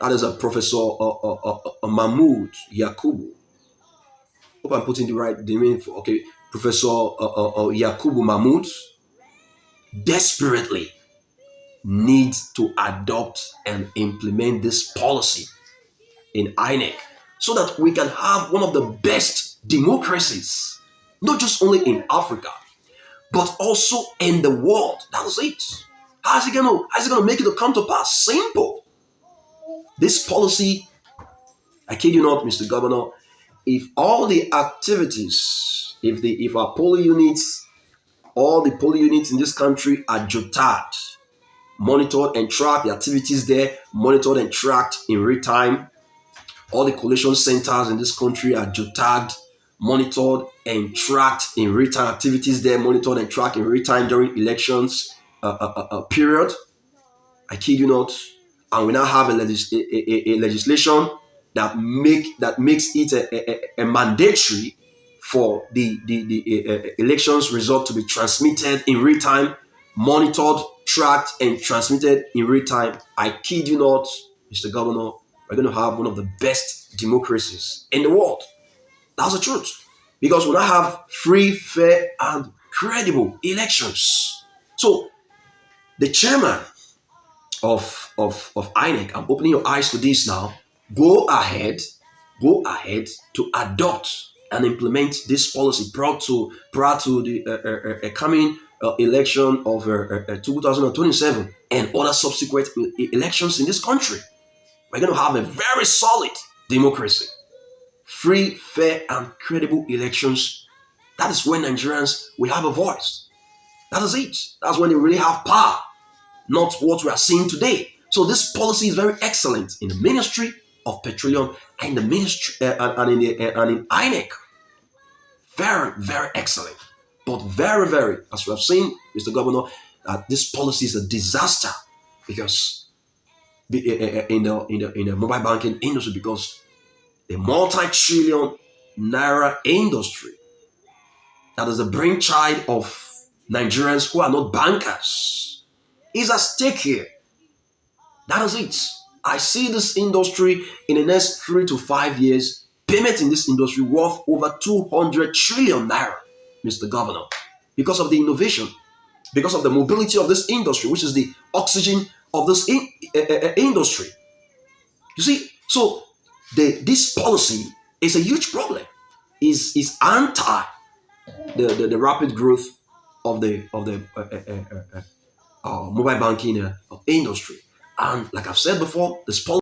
That is a Professor Mahmoud Yakubu. Hope I'm putting the name for okay. Professor Yakubu Mahmoud desperately needs to adopt and implement this policy in INEC so that we can have one of the best democracies, not just only in Africa, but also in the world. That is it. How's it gonna make it to come to pass? Simple. This policy, I kid you not, Mr. Governor, if all the activities, if our polling units, all the polling units in this country are jotted, monitored and tracked, the activities there monitored and tracked in real time, all the collation centers in this country are geotagged, monitored, and tracked in real time. Activities there monitored and tracked in real time during elections period. I kid you not. And we now have a legislation that makes it a mandatory for the elections result to be transmitted in real time, monitored, tracked, and transmitted in real time. I kid you not, Mr. Governor, we're going to have one of the best democracies in the world. That's the truth. Because we now have free, fair, and credible elections. So the chairman of INEC, I'm opening your eyes to this now. Go ahead to adopt and implement this policy prior to the coming election of 2027 and other subsequent elections in this country. We're going to have a very solid democracy, free, fair, and credible elections. That is when Nigerians will have a voice. That is it. That's when they really have power, not what we are seeing today. So this policy is very excellent in the Ministry of Petroleum and the Ministry and in INEC. Very, very excellent. But very, very, as we have seen, Mr. Governor, this policy is a disaster because in the mobile banking industry, because the multi-trillion naira industry that is the brainchild of Nigerians who are not bankers is at stake here. That is it. I see this industry in the next 3 to 5 years, payment in this industry worth over 200 trillion naira, Mr. Governor, because of the innovation, because of the mobility of this industry, which is the oxygen of this industry. You see, so this policy is a huge problem. Is anti the rapid growth of the mobile banking industry. And like I've said before, this policy